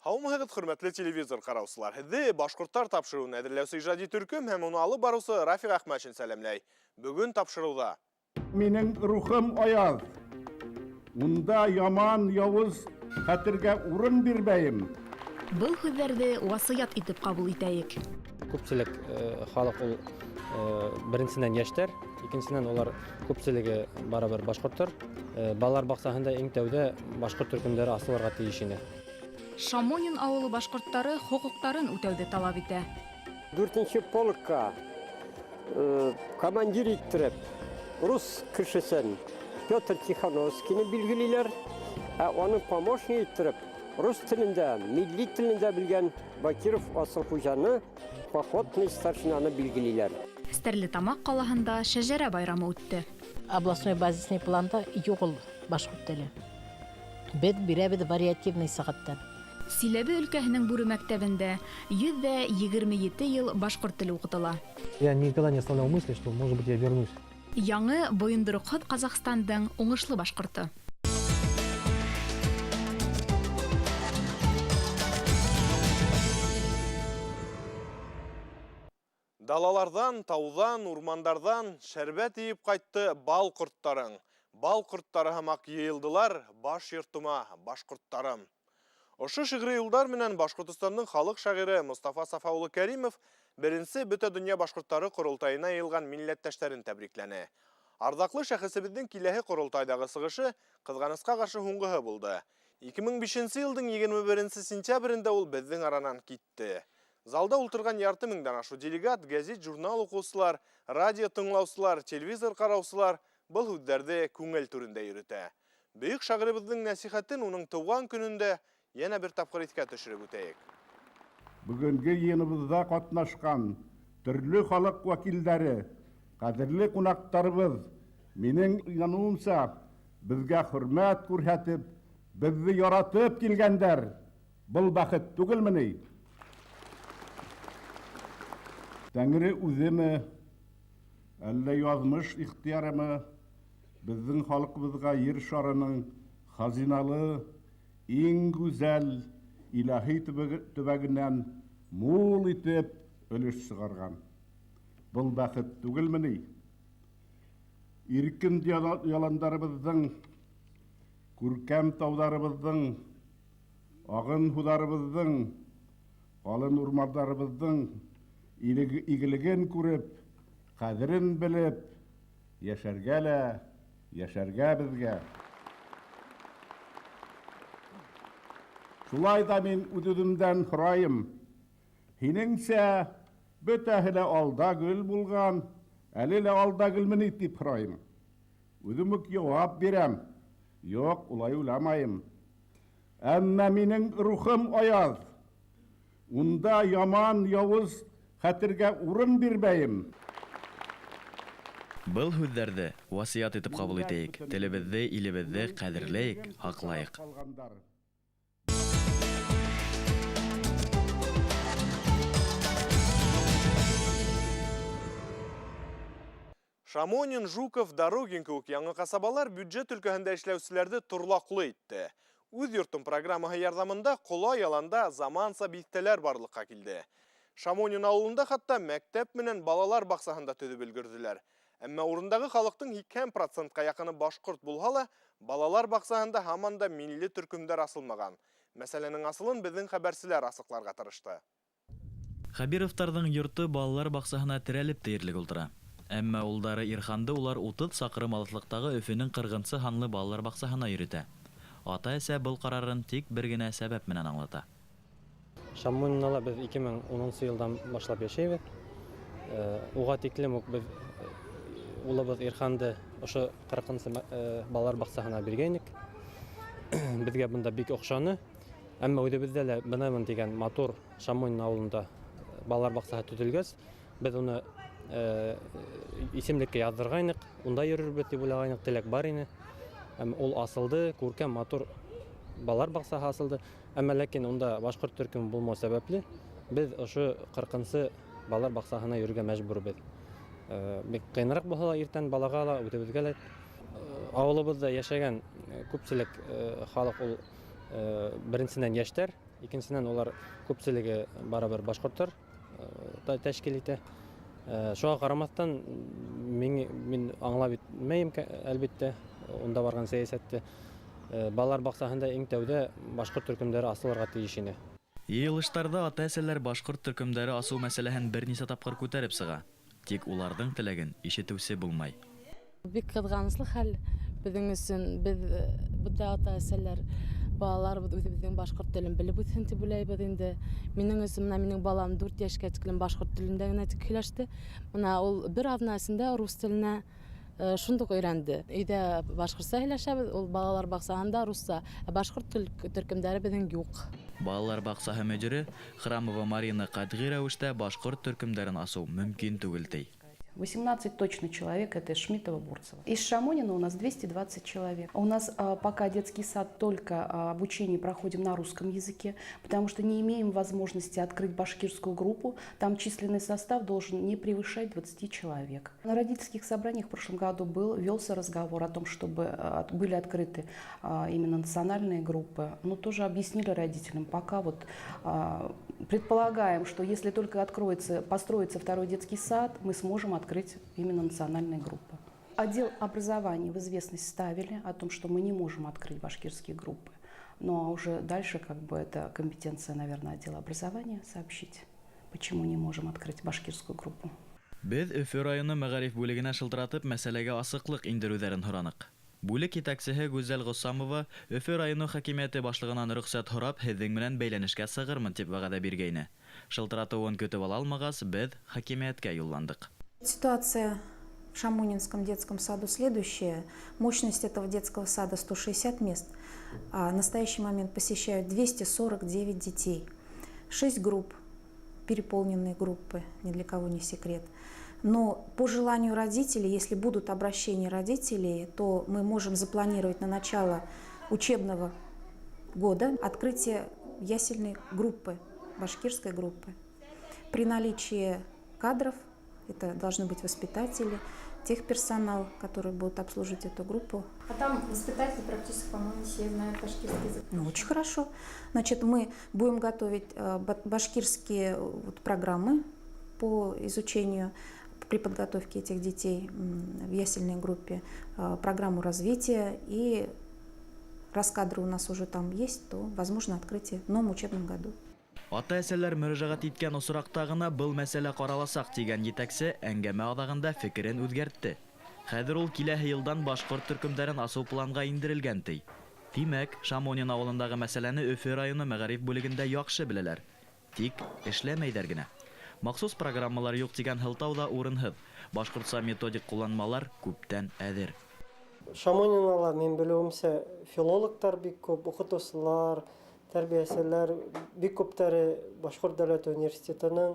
Һаумыһығыт хөрмәтле телевизор караусылар. Һеҙҙе башҡорттар тапшырыуын әҙерләүсе ижади төркөм һәм уны алып барыусы Рафиҡ Әхмәтшин сәләмләй. Бөгөн тапшырыуҙа. Минең рухым аяҙ. Унда яман, яуыз хәтергә урын бирмәйем. Был һүҙҙәрҙе васыят итеп ҡабул итәйек. Күпселек халыҡ ул беренсенән йәштәр, икенсенән улар күпселеге барабер башҡорттар. Балалар баҡсаһында иң тәүҙә башҡорт төркөмдәре асылырға тейеш ине. Шамонин ауылы башҡорттары хоҡуҡтарын үтәүҙе талап итә. 4-нче полкка командир иттереп, рус кешесен Петр Тихановскийны билгелиләр, ә оны помощник иттереп, рус телендә, милли телендә белгән Бакиров Асылхужаны походный старшинаны билгелиләр. Стәрлетамаҡ ҡалаһында шәжәрә байрамы үтте. Областной базисный планда юҡ ул башҡорт теле. Беҙ бирәбеҙ вариативный сәғәттән. Силәбе өлкәһенең Бүре мәктәбендә 127 йыл башҡорт теле уҡытыла. Я никогда не оставлял мысли, что, может быть, я вернусь. Яңы бойондороҡһоҙ Ҡаzaҡстандың уңышлы башҡорты. Далаларҙан, тауҙан, урмандарҙан шәрбәт йыйып ҡайтты бал ҡорттарың. Бал ҡорттары һымаҡ йыйылдылар, баш йортома, башҡорттарым. Ошы шиғри юлдар менән Башҡортостандың халыҡ шағиры Мостафа Сафаулы Кәримов беренсе бөтә донъя башҡорттары ҡоролтайына йыйылған милләттәштәрен тәбрикләне. Арҙаҡлы шәхесебеҙҙең киләһе ҡоролтайҙағы сығышы ҡыҙғанысҡа ҡаршы һуңғыһы булды. 2005 йылдың 21 сентябрендә ул беҙҙең аранан китте. Залда ултырған ярты меңдән ашу делегат, гәзит, журнал уҡыусылар, радио тыңлаусылар, телевизор ҡараусылар был һүҙҙәрҙе күңел түрендә йөрөтә. Бөйөк шағирыбыҙҙың нәсихәтен уның тыуған көнөндә йәнә бер тапҡыр иҫкә төшөрөп үтәйек. Бөгөнгө йыйыныбыҙҙа ҡатнашҡан төрлө халыҡ вәкилдәре, ҡәҙерле ҡунаҡтарыбыҙ, минең инаныуымса, беҙгә хөрмәт күрһәтеп, беҙҙе яратып килгәндәр. Был бәхет түгелме ни? Тәңре үҙеме, әллә яҙмыш ихтиярымы, беҙҙең халыҡыбыҙға ер шарының хазиналы, иң гүзәл илаһи төбәгенән мул итеп өлөш сығарған. Был бәхет түгелме ни? Иркен яландарыбыҙҙың, күркәм тауҙарыбыҙҙың, ағын һуҙарыбыҙҙың, ҡалын урмандарыбыҙҙың игелеген күреп, ҡәҙерен белеп, йәшәргә лә, йәшәргә беҙгә. Шулай да мин үҙ-үҙемдән һорайым. Һинеңсә, бөтәһе лә алда гөл булған, әле лә алда гөлмө ни тип һорайым. Үҙем үк яуап бирәм. Юҡ, улай уйламайым. Әммә минең рухым аяҙ. Унда яман, яуыз хәтергә урын бирмәйем. Был һүҙҙәрҙе васыят итеп ҡабул итәйек. Телебеҙҙе, илебеҙҙе ҡәҙерләйек, һаҡлайыҡ. Шамонин, Жуков, Дорогин кеүек яңы ҡасабалар бюджет өлкәһендә эшләүселәрҙе торлаҡлы итте. Үҙ йортом программаһы ярҙамында ҡола яланда заманса биҫтәләр барлыҡҡа килде. Шамонин ауылында хатта мәктәп менән балалар баҡсаһында төҙөп өлгөрҙөләр. Әммә урындағы халыҡтың 80%-ка яҡыны башҡорт булһа ла, балалар баҡсаһында һаман да милли төркөмдәр асылмаған. Мәсьәләнең асылын беҙҙең хәбәрселәр асыҡларға тырышты. Хәбировтарҙың йорто балалар баҡсаһына терәлеп тейерлек ултыра. Әммә улдары Ирханды улар 30 саҡрым алыҫлыҡтағы Өфөнөң 40-сы һанлы балалар баҡсаһына йөрөтә. Ата-әсә был ҡарарын тик бер генә сәбәп менән аңлата. Шамонинала беҙ 2010 йылдан башлап йәшәйбеҙ. Уға тиклем үк беҙ улыбыҙ Ирханды ошо 40-сы балалар баҡсаһына биргәйнек. Беҙгә бында бик оҡшаны. Әммә үҙебеҙҙә лә бынамын дигән матур Шамонин ауылында балалар баҡсаһы төҙөлгәс, беҙ уны исемлеккә яҙҙырғайныҡ, унда йөрөрбөҙ тип уйлағайныҡ, теләк бар ине. Ул асылды, күркәм матур балалар баҡсаһы асылды. Әммә ләкин унда башҡорт төркөмө булмау сәбәпле, беҙ ошо 40-сы балалар баҡсаһына йөрөргә мәжбүрбеҙ. Бик ҡыйыныраҡ булһа ла иртән балаға ла, үҙебеҙгә лә. Ауылыбыҙҙа йәшәгән күпселек халыҡ ул беренсенән йәштәр, Икенчедән, улар күпчелеге барыбер башкортлар тәшкил итә. Шуңа карамастан, мин аңлап бетмәйм, әлбәттә, онда барган сәясәтте. Балалар баксаһында иң тәүдә башкорт төркемдәре асылырга тиеш ине. Йыелыштарда ата-әсәләр башкорт төркемдәре асу мәсьәләһен берничә тапкыр күтәреп сыга. Тик уларның теләген ишетүсе булмай. Бик кызганычлы хәл безнең өчен. Без бу ата-әсәләр балалар үзебезнең башкорт телен белеп үтсен дип уйлыйбыз инде. Минең өчен минең балам 4 яшькә тиклем башкорт телендә генә сөйләште. Менә ул бер атнасында рус теленә шундук өйрәнде. Өйдә башкортча сөйләшәбез, ул балалар баксаһында русча, башкорт төркемдәре безнең юк. Балалар баксаһы мөдире Храмова Марина катгый рәвештә башкорт төркемдәрен асу мөмкин түгел ди. 18 точно человек, это Шмитова-Бурцева. Из Шамонина у нас 220 человек. У нас пока детский сад, только обучение проходим на русском языке, потому что не имеем возможности открыть башкирскую группу. Там численный состав должен не превышать 20 человек. На родительских собраниях в прошлом году велся разговор о том, чтобы были открыты именно национальные группы. Но тоже объяснили родителям, пока вот предполагаем, что если только построится второй детский сад, мы сможем открыть именно национальные группы. Отдел образования в известность ставили о том, что мы не можем открыть башкирские группы. Но уже дальше это компетенция, наверное, отдела образования сообщить, почему не можем открыть башкирскую группу. Без Өфе районы мәгариф бүлегенә шылтыратып мәсьәләгә асыклык индерүләрен һоранык. Бүлек итәкчесе Гүзәл Госамова Өфе районы хакимияте башлыгынан рөхсәт һорап, һеҙҙең менән бәйләнешкә сығырмын дип вәғәдә биргәйне. Шылтыратыуын көтөп ала алмағас, без хакимияткә юлландык. Ситуация в Шамонинском детском саду следующая. Мощность этого детского сада 160 мест. А в настоящий момент посещают 249 детей. 6 групп, переполненные группы, ни для кого не секрет. Но по желанию родителей, если будут обращения родителей, то мы можем запланировать на начало учебного года открытие ясельной группы, башкирской группы. При наличии кадров, это должны быть воспитатели, техперсонал, который будет обслуживать эту группу. А там воспитатели практически, по-моему, все знают башкирский язык. Ну, очень хорошо. Значит, мы будем готовить башкирские программы по изучению, при подготовке этих детей в ясельной группе, программу развития, и раз кадры у нас уже там есть, то возможно открытие в новом учебном году. Ата-әсәләр мөрәҗәгать иткән осракта гына был мәсьәлә караласак дигән җитәкче әңгәмә адагында фикерен үзгәртте. Хәзер ул киләһе елдан башкорт төркемдәрен асу планга индерелгән ди. Димәк, Шамонин авылындагы мәсьәләне Өфе районы мәгариф бүлегендә яхшы беләләр. Тик эшләмәйдәр генә. Махсус программалар юк дигән һылтауда урынһыҙ. Башкортса методик кулланмалар күптән әҙер. Шамонинала мен белеүемсә филологтар бик күп, укытыусылар, тәрбиәселәр бик күптәре Башкорт дәүләт университетының,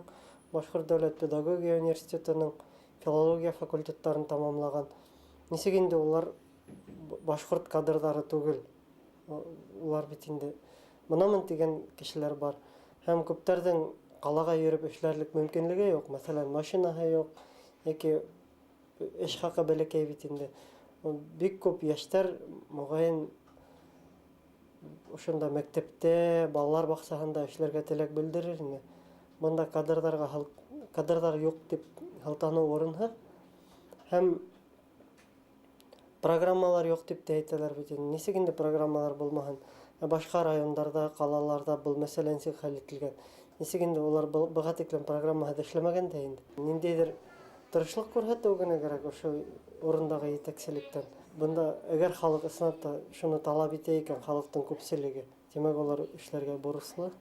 Башкорт дәүләт педагогия университетының филология факультеттарын тамамлаган. Нисек инде улар башкорт кадрдары түгел. Улар бит инде мынамын дигән кешеләр бар. Һәм күптәрдән қалаға йөрөп эшләрлек мөмкинлеге юк. Мәсәлән, машинаһы юк, яки эш хакы бәләкәй бит инде. Бик күп яшьтәр мөгаен ошонда мәктәптә, балалар баксаһында эшләргә теләк белдерер инде. Монда кадрдар юк дип һылтану урынһыҙ. Һәм программалар юк дип тә әйтәләр бит инде. Нисек инде программалар булмаһын? Башка райондарда, калаларда был мәсьәлә нисек хәл ителгән? Нисек инде улар быға тиклем программаһыҙ эшләмәгән дә инде. Ниндәйҙер тырышлык күрһәтеү генә кәрәк ошо урындагы етәкселектән. Бында әгәр халык ысынлап шуны талап итә икән, халыктың күпселеге, демәк улар эшләргә бурыслы.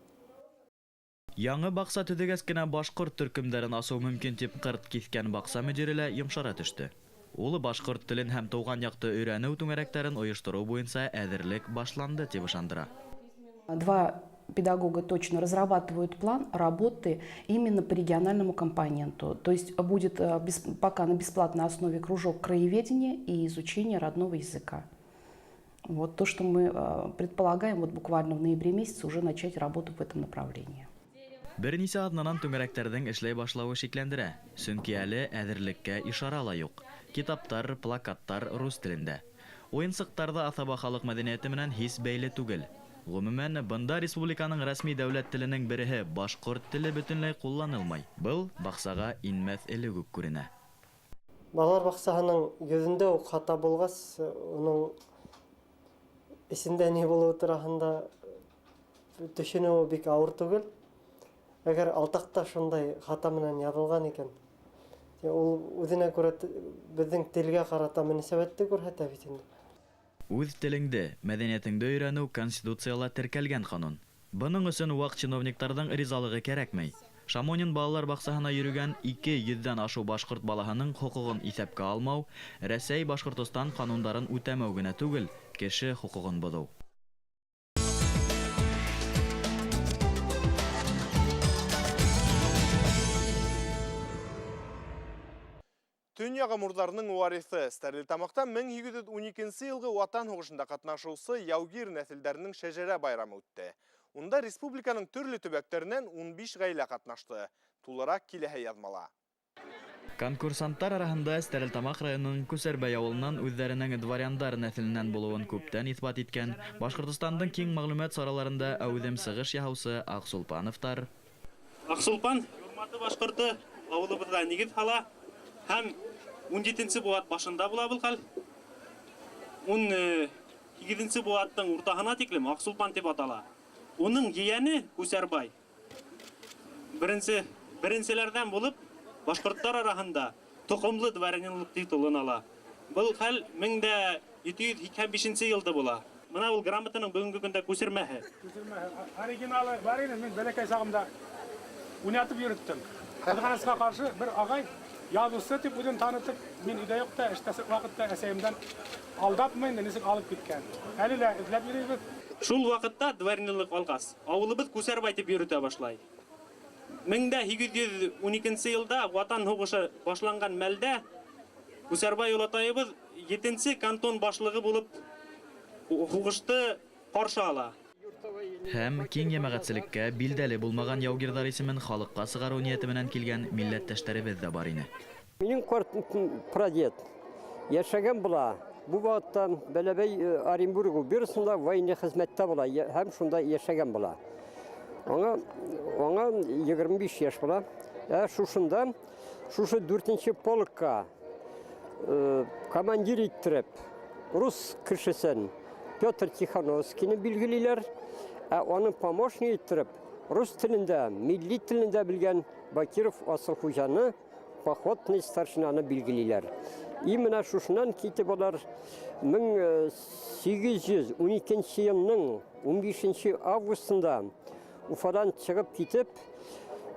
Яңы бакса төҙөгәс кенә башҡорт төркөмдәрен асыу мөмкин тип ҡырт киҫкән баҡса мөдире лә йомшара төштө. Ул башҡорт телен һәм тыуған яҡты өйрәнеү түңәрәктәрен ойоштороу буйынса әҙерлек башланды дип ышандыра. 2 педагога точно разрабатывают план работы именно по региональному компоненту. То есть будет пока на бесплатной основе кружок краеведения и изучения родного языка. Вот то, что мы предполагаем вот буквально в ноябре месяце уже начать работу в этом направлении. Бернисә аҙнанан түңәрәктәрҙең эшләй башлауы шикләндерә. Сөнки әле әҙерлеккә ишара ла юҡ. Китаптар, плакаттар рус телендә. Уйынсыҡтарҙа аҫаба халыҡ мәҙәниәте менән һис бәйле түгел. Гомумән, бында республиканың рәсми дәүләт теленең береһе башкорт теле бөтенләй кулланылмай. Был баксага инмәс элек үк күренә. Балалар бақсаһының йөзендә үк хата булгас, уның исендә ни булуы тураһында төшенүе бик авыр түгел. Әгәр алтакта шундай хата менән язылган икән, ул үзенә күрә безнең телгә карата мөнәсәбәтте күрһәтә бит инде. Үз телеңдә, мәдәниятеңдә өйрәнү Конституцияла теркәлгән канун. Буның өчен вак чиновникларның ризалыгы кирәкмәй. Шамонин балалар баксаһына йөргән 200-дән ашу башкорт балаһының хукугын исәпкә алмау, Рәсәй Башкортстан кануннарын үтәмәү генә түгел, кеше хукугын бозу. Төньяғы мурдарының уарисы Стәрлетамақта 1812 елғы Ватан һугышында катнашуысы яугир нәселдәренең шәҗәрә байрамы үтте. Унда республиканың төрле төбәкләреннән 15 гаилә катнашты. Тулырак киләһе язмала. Конкурсанттар арасында Стәрлетамак районының Күсәрбәй авылынан үзләренең дворяндар нәселеннән булуын күптән исбат иткән Башкортстандың киң мәгълүмат сараларында әүдем сыгыш яһаучы Аксулпановтар. Аксулпан, Юрматы башкорты авылыбызда нигез һала һәм 17-нче буат башында була бул хәл. 18-нче буаттың уртаһына тиклем Аксулпан дип атала. Уның ияне Күсәрбай. Беренчеләрдән булып башкортлар арасында токымлы дворянлык титулын ала. Бул хәл 1725 елда була. Менә ул грамотаның бүгенге көндә күсермәһе. Оригиналы бар иде, мин бәләкәй сагымда уйнатып йөрттем. Кызганычка каршы бер агай язусы дип үзен танытып, мин өйдә юкта, эштәсе вакытта әсәемдән алдапмый, нисек алып киткән. Әле дә эзләп йөрибез. Шул вакытта дворянлык алгас, авылыбыз Күсәрбай дип йөртә башлай. 1812 елда Ватан һугышы башланган мәлдә Күсәрбай олатайыбыз 7-нче кантон башлыгы булып һугышты каршы ала. Һәм киң җәмәгатьчелеккә билдәле булмаган яугирдар исемен халыкка сыгару нияте белән килгән милләттәшләребез дә бар иде. Минем прадед яшәгән була. Бу вакытта Бәләбәй Оренбург губернасында военный хезмәттә була һәм шунда яшәгән була. Аңа 25 яшь була. Шушында, шушы 4-нче полкка командир иттереп, рус кешесен Петр Тихановскийны билгелиләр, аның помощник иттереп, рус телендә, милли телендә белгән Бакиров Асылхужаны походный старшинаны билгелиләр. Именно шушынан китеп алар 1812 елның 15 августында Уфадан чыгып китеп,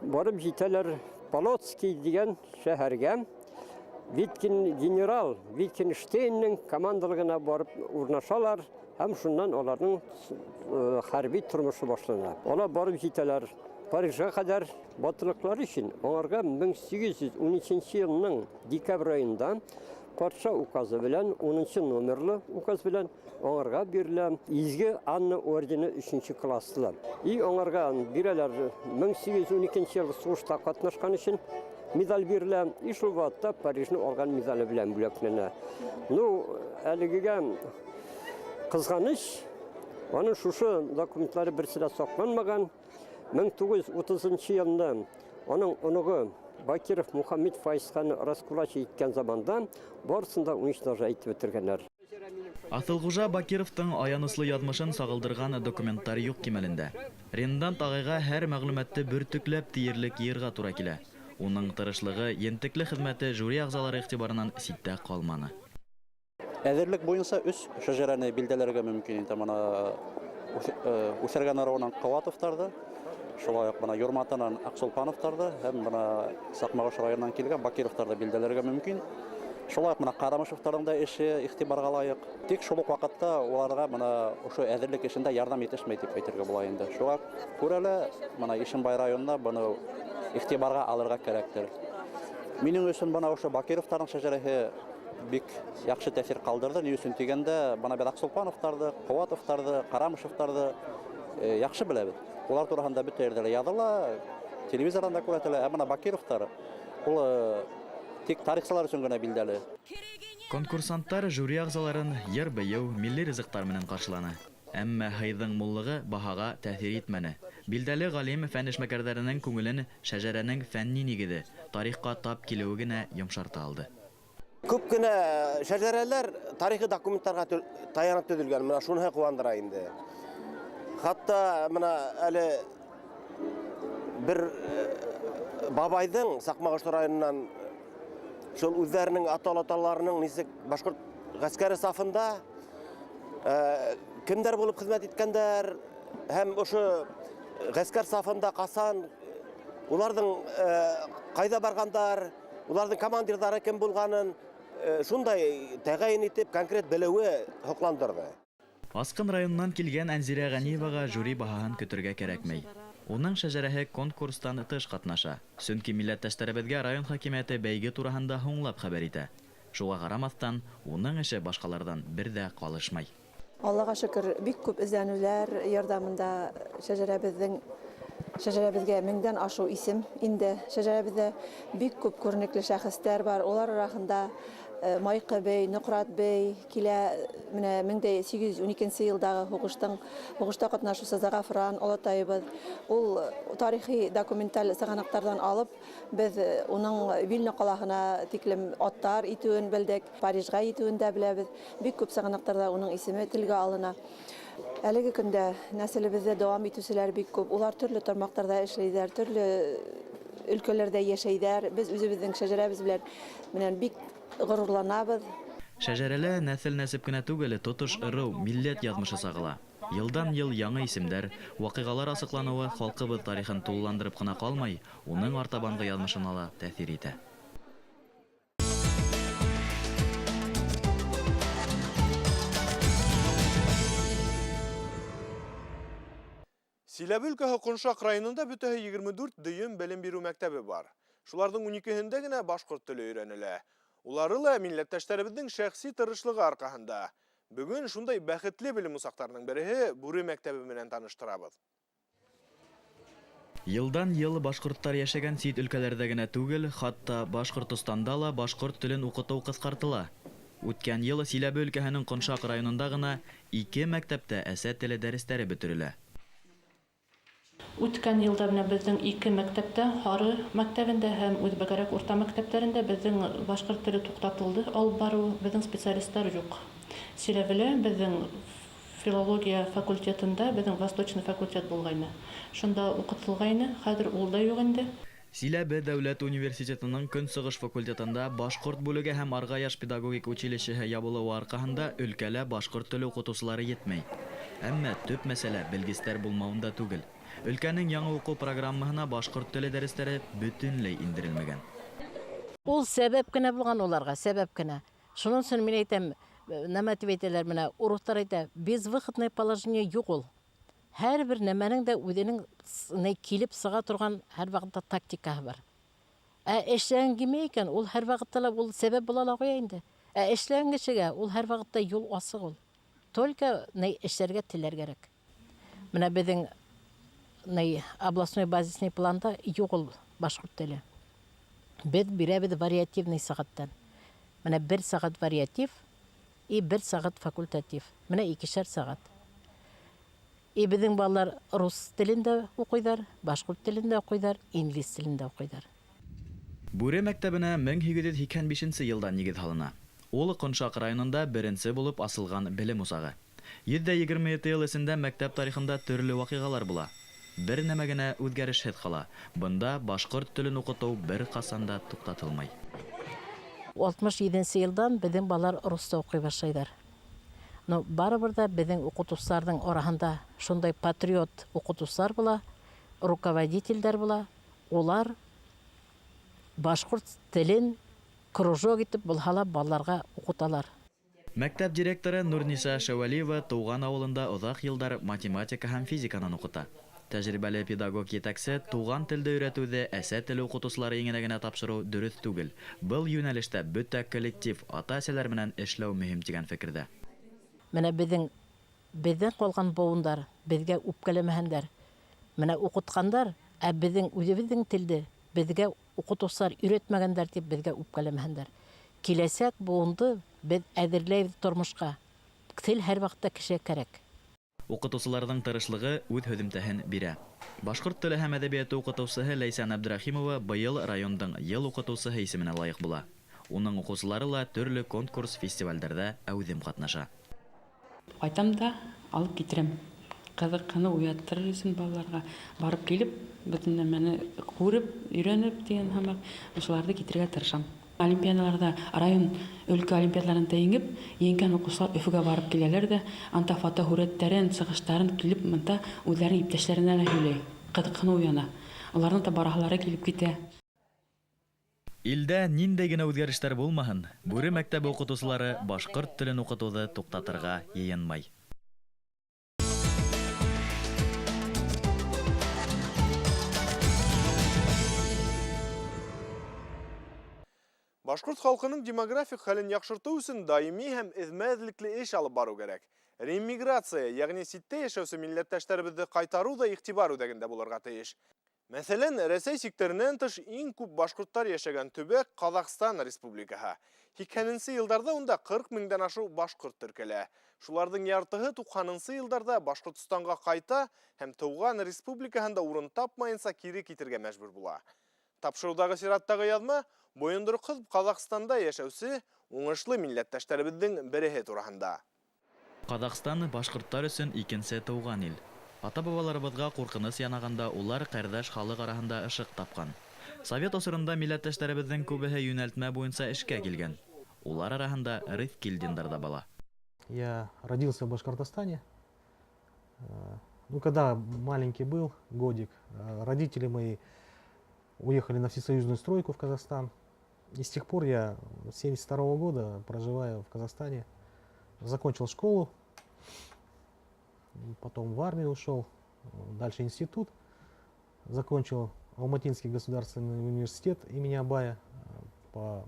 барып җитәләр Полоцкий дигән шәһәргә. Генерал Wittgensteinның командалыгына барып урнашалар, һәм шуннан аларның хәрби тормышы башлана. Алар барып җитәләр Парижга кадәр батырлыклары өчен. Аларга 1813 елның декабрь аенда патша указы белән 10-нчы номерлы указ белән аларга бирелә изге Анна ордены 3-нче класслы. И аларга бирәләр 1812 елда сугышта катнашкан өчен медаль бирелә. И шул вакытта Парижны алган медале белән бүләкләнә. Әлегегә кызганыч, аның шушы документлары берсе дә сакланмаган. 1930 елда аның оныгы Бакиров Мухаммед Файсханы раскулачы иткән заманда барысында уничтожа итеп бетергәннәр. Асылхужа Бакировтың аяныслы язмышын сагылдырган документтар юк кимәлендә. Рендант агайга һәр мәгълүматты бөртекләп тиерлек йырга туры килә. Уның тырышлыгы, ентекле хезмәте жюри әгъзалары игътибарыннан ситтә калманы. Әзерлек буенча 3 шәҗәрәне билдәләргә мөмкин инде. Моны Үсәргән районының Каватовтарды, шулай ук моны Юрматының Аксулпановтарды һәм моны Сакмагыш районынан килгән Бакировтарды билдәләргә мөмкин. Шулай ук моны Карамышевтарның да эше игътибарга лаек. Тик шул ук вакытта уларга моны ошо әзерлек эшендә ярдәм итешмәй дип әйтергә була инде. Шуңа күрә лә моны Ишембай районында моны игътибарга алырга кирәктер. Минем өчен моны ошо Бакировтарның шәҗәрәһе бик яхшы тәсир калдырды. Ни өчен дигәндә, моны без Аксулпановтарды, Каватовтарды, Карамышевтарды яхшы беләбез. Улар турында бөтә yerдә языла, телевизорда күрәтелә, ә моны Бакировтар ул тик тарихчылар өчен генә билдәле. Конкурсанттар жюри әгъзаларын йыр быйыл милли ризыктар менән каршылана. Әммә һыйҙың муллығы баһаға тәьҫир итмәне. Билдәле ғалим фән эшмәкәрҙәренең күңелен шәжәрәнең фәнни нигеҙе, тарихҡа тап килеүе генә йомшарта алды. Күп кенә шәжәрәләр тарихи документтарға таянып төҙөлгән, менә шуныһы ҡыуандыра инде. Хатта менә әле бер бабайҙың Саҡмағош районынан шул үҙҙәренең ата-олаталарының нисек башҡорт ғәскәре сафында кемдәр булып хеҙмәт иткәндәр һәм ошо ғәскәр сафында ҡасан, уларҙың ҡайҙа барғандар, уларҙың командирҙары кем булғанын шундай тәғәйен итеп конкрет белеүе һоҡландырҙы. Асҡын районынан килгән Әнзирә Ғәниеваға жюри баһаһын көтөргә кәрәкмәй. Уның шәжәрәһе конкурстан тыш ҡатнаша. Сөнки милләттәштәребеҙгә район хакимиәте бәйге тураһында һуңлап хәбәр итә. Шуға ҡарамаҫтан, уның эше башҡаларҙан бер ҙә ҡалышмай. Аллаға шөкөр, бик күп эҙләнеүҙәр ярҙамында шәжәрәбеҙгә 1000-дән ашыу исем инде. Шәжәрәбеҙҙә бик күп күренекле шәхестәр бар. Улар араһында Майҡы бей, Ноҡрат бей, килә 1812 йылдағы һуғышта ҡатнашыусы Зағафран олатайыбыҙ. Ул тарихи документаль сығанаҡтарҙан алып, беҙ уның Вильно ҡалаһына тиклем аттар итеүен белдек, Парижға итеүен дә беләбеҙ. Бик күп сығанаҡтарҙа уның исеме телгә алына. Әлеге көндә нәселебеҙҙә дауам итеүселәр бик күп. Улар төрлө тармаҡтарҙа эшләйҙәр, төрлө өлкәләрҙә йәшәйҙәр. Беҙ үҙебеҙҙең шәжәрәбеҙ менән бик ғорурланабыҙ. Шәжәрәлә нәҫел-нәсеп кенә түгел, тотош ырыу, милләт яҙмышы сағыла. Йылдан-йыл яңы исемдәр, ваҡиғалар асыҡланыуы халҡыбыҙ тарихын тулыландырып ҡына ҡалмай, уның артабанғы яҙмышына ла тәьҫир итә. Силәбе өлкәһе Ҡоншаҡ районында бөтәһе 24 дөйөм белем бирү мәктәбе бар. Шуларҙың 12-һендә генә башҡорт теле өйрәнелә. Улары ла милләттәштәребеҙҙең шәхси тырышлығы арҡаһында. Бөгөн шундай бәхетле белем усаҡтарының береһе Бүре мәктәбе менән таныштырабыҙ. Йылдан-йыл башҡорттар йәшәгән сит өлкәләрҙә генә түгел, хатта Башҡортостанда ла башҡорт телен уҡытыу ҡыҫҡартыла. Үткән йыл Силәбе өлкәһенең Ҡоншаҡ районында ғына 2 мәктәптә әсә теле дәрестәре бөтөрөлә. Үткән йылда менә безнең 2 мәктәптә, Һары мәктәбендә һәм Үзбәгәрәк урта мәктәптәрендә безнең башҡорт теле туҡтатылды, алып барыу безнең специалисттар юҡ. Силәбелә безнең филология факультетында безнең восточный факультет булғайны. Шунда уҡытылғайны, хәҙер ул да юҡ инде. Силәбе дәүләт университетының Көнсығыш факультетында башҡорт бүлеге һәм Арғаяш педагогик училищеһы ябылыуы арҡаһында өлкәлә башҡорт теле уҡытыусылары етмәй. Әммә төп мәсьәлә белгестәр булмауында түгел. Өлкәнең яңы уҡыу программаһына башҡорт теле дәрестәре бөтөнләй индерелмәгән. Ул сәбәп кенә булған уларға, сәбәп кенә. Шуның өсөн мин әйтәм, нәмә тип әйтәләр, менә урыҫтар әйтә, безвыходное положение юҡ ул. Һәр бер нәмәнең дә үҙенең килеп сыға торған һәр ваҡытта тактикаһы бар. Эшләгән килмәй икән, ул һәр ваҡытта ла ул сәбәп була ла ҡуя инде. Эшләгән кешегә ул һәр ваҡытта юл асыҡ ул. Только эшләргә теләр кәрәк. Менә беҙҙең областной базисный планда юҡ ул башҡорт теле. Беҙ бирәбеҙ вариативный сәғәттән. Менә 1 сәғәт вариатив и 1 сәғәт факультатив. Менә 2 сәғәт. И беҙҙең балалар рус телендә уҡыйҙар, башҡорт телендә уҡыйҙар, инглиз телендә уҡыйҙар. Бүре мәктәбенә 1885 йылда нигеҙ һалына. Ул Ҡоншаҡ районында беренсе булып асылған белем усағы. 127 йыл эсендә мәктәп тарихында төрлө ваҡиғалар була. Бер нәмә генә үҙгәрешһеҙ ҡала. Бында башҡорт телен уҡытыу бер ҡасанда туҡтатылмай. 67 йылдан беҙҙең балалар руста уҡый башлайҙар. Но барыбер ҙә беҙҙең уҡытыусыларҙың араһында шундай патриот уҡытыусылар була, руководителдәр була. Улар башҡорт телен кружок итеп булһа ла балаларға уҡыталар. Мәктәп директоры Нурниса Шәүәлиева тыуған ауылында оҙаҡ йылдар математика һәм физиканан уҡыта. Тәжрибәле педагог етәксе туған телде өйрәтеүҙе әсә теле уҡытыусылары еңенә генә тапшырыу дөрөҫ түгел. Был йүнәлештә бөтә коллектив ата-әсәләр менән эшләү мөһим тигән фекерҙә. Менә беҙҙең ҡалған быуындар беҙгә үпкәләмәһендәр. Менә уҡытҡандар, ә беҙҙең үҙебеҙҙең телде беҙгә уҡытыусылар өйрәтмәгәндәр тип беҙгә үпкәләмәһендәр. Киләсәк быуынды беҙ әҙерләйбеҙ тормошҡа. Тел һәр ваҡытта кешегә кәрәк. Укытучыларның тырышлыгы үз һөҙөмтәһен бирә. Башҡорт теле һәм әҙәбиәте укытыусыһы Ләйсән Әбдрәхимова быйыл райондың йыл укытыусыһы исеменә лайыҡ була. Уның уҡыусылары ла төрлө конкурс, фестивалдәрҙә әүҙем ҡатнаша. Айтам да алып китерәм. Ҡыҙыҡһыны уяттырыр өсөн балаларға барып килеп, бөтөн нәмәне күреп, өйрәнеп дигән һымаҡ, ошоларҙы китергә тырышам. Олимпиадаларҙа, район өлкә олимпиадаларында еңеп, еңгән уҡыусылар Өфөгә барып киләләр дә, анда фотоһүрәттәрен, сығыштарын килеп, мында үҙҙәренең иптәштәренә лә һөйләй. Ҡыҙыҡһыны уяна. Уларҙың да бараһылары килеп китә. Илдә ниндәй генә үҙгәрештәр булмаһын, Бүре мәктәбе уҡытыусылары башҡорт телен уҡытыуҙы туҡтатырға йыйынмай. Башҡорт халҡының демографик хәлен яҡшыртыу өсөн даими һәм эҙмәҙлекле эш алып барыу кәрәк. Ремиграция, йәғни ситтә йәшәүсе милләттәштәребеҙҙе ҡайтарыу ҙа иғтибар үҙәгендә булырға тейеш. Мәҫәлән, Рәсәй сиктеренән тыш иң күп башҡорттар йәшәгән төбәк Ҡаҙағстан Республикаһы. 80-нче йылдарҙа унда 40 меңдән ашу башҡорт теркәлә. Шуларҙың яртыһы 90-нчы йылдарҙа Башҡортостанға ҡайта һәм тыуған республикаһында урын тапмайынса кире китергә мәжбүр була. Тапшырыуҙағы сираттағы яҙма Бойондороҡһоҙ Ҡаҙағстанда йәшәүсе уңышлы милләттәштәребеҙҙең береһе тураһында. Ҡаҙағстан башҡорттар өсөн икенсе тыуған ил. Ата-бабаларыбыҙға ҡурҡыныс янағанда улар ҡәрҙәш халыҡ араһында ышыҡ тапҡан. Совет осоронда милләттәштәребеҙҙең күбеһе йүнәлтмә буйынса эшкә килгән. Улар араһында Рыҫкилдиндар да була. Я родился в Башкортостане. Когда маленький был, годик, родители мои уехали на всесоюзную стройку в Казахстан. И с тех пор я с 1972 года проживаю в Казахстане. Закончил школу, потом в армию ушел, дальше институт. Закончил Алматинский государственный университет имени Абая по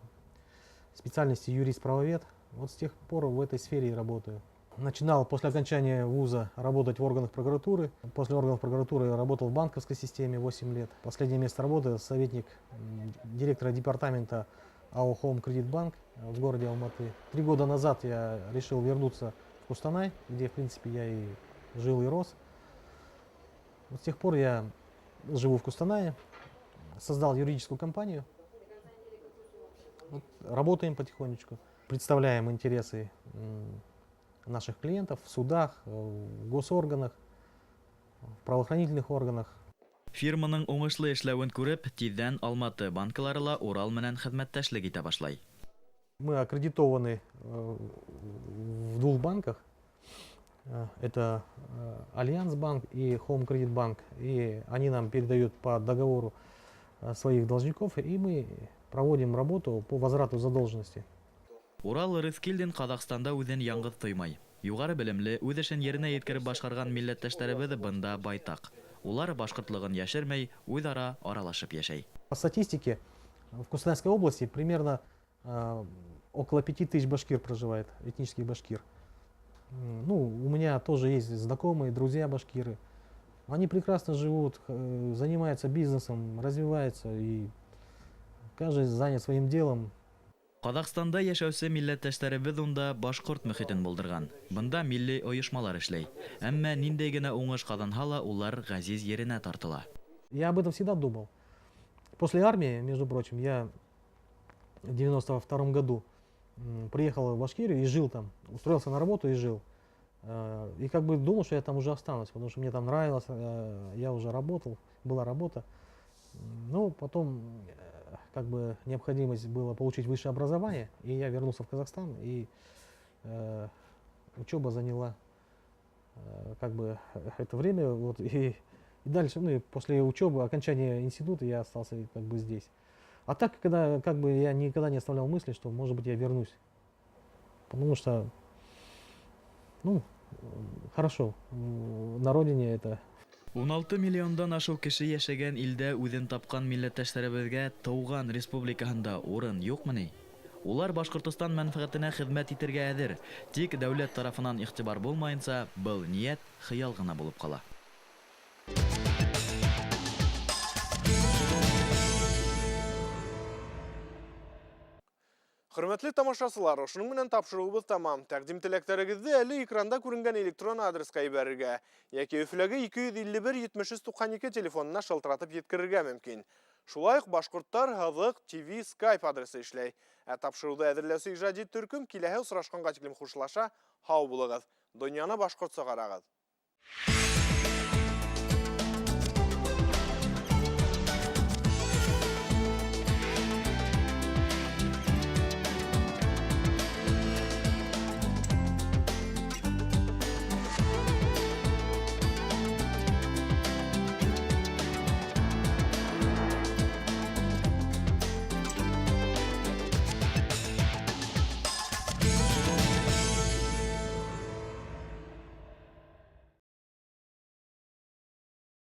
специальности юрист-правовед. Вот с тех пор в этой сфере и работаю. Начинал после окончания вуза работать в органах прокуратуры. После органов прокуратуры работал в банковской системе 8 лет. Последнее место работы — советник директора департамента АО «Хоум Кредит Банк» в городе Алматы. 3 года назад я решил вернуться в Кустанай, где, в принципе, я и жил, и рос. Вот с тех пор я живу в Кустанае, создал юридическую компанию. Вот, работаем потихонечку, представляем интересы наших клиентов в судах, в госорганах, в правоохранительных органах. Фирманың уңышлы эшләүен күреп, тиҙҙән Алматы банкалары ла Урал менән хеҙмәттәшлек итә башлай. Мы аккредитованы в 2 банках. Это Альянс банк и Хоум Кредит Банк. И они нам передают по договору своих должников, и мы проводим работу по возврату задолженности. Урал Рыҫкилдин Ҡаҙағстанда үҙен яңғыҙ тоймай. Юғары белемле, үҙ эшен еренә еткереп башҡарған милләттәштәребеҙ бында байтаҡ. Улар башҡортлығын яшермәй, үҙ-ара аралашып йәшәй. По статистике, в Кустанайской области примерно около 5000 башкир проживает, этнических башкир. Ну, у меня тоже есть знакомые, друзья башкиры. Они прекрасно живут, занимаются бизнесом, развиваются, и каждый занят своим делом. Ҡаҙағстанда йәшәүсе милләттәштәребеҙ унда башҡорт мөхитен булдырған. Бында милли ойошмалар эшләй. Әммә ниндәй генә уңыш ҡаҙанһа ла, улар ғәзиз еренә тартыла. Я об этом всегда думал. После армии, между прочим, я в 1992 году приехал в Башкирию и жил там. Устроился на работу и жил. И как бы думал, что я там уже останусь, потому что мне там нравилось, я уже работал, была работа. Ну, потом как бы необходимость было получить высшее образование, и я вернулся в Казахстан, и учеба заняла как бы это время, вот, и дальше, ну и после учебы, окончания института я остался как бы здесь. А так, когда как бы я никогда не оставлял мысли, что может быть я вернусь, потому что, ну, хорошо, на родине это. 16 миллиондан ашу кеше йәшәгән илдә үҙен тапҡан милләттәштәребеҙгә тыуған республикаһында урын юҡмы? Улар Башҡортостан мәнфәғәтенә хеҙмәт итергә әҙер, тик дәүләт тарафынан иғтибар булмайынса, был ниәт хыял ғына булып ҡала. Hürmetli tamaşasılar, oşunun менен тапшыруыбыз тамам. Тәкъдим теләкләрегезне әле экранда күренгән электрон адреска ибәрергә, яки Өфләге 251-73-92 телефонына шалтыратып yetkirергә мөмкин. Шулай ук башкорттар Һазык ТВ Skype адресы эшләй. Тапшыруды әзерләүче иҗади төркем киләһе очрашканга тиклем хушлаша, һау булыгыз. Дөньяны башкортча карагыз.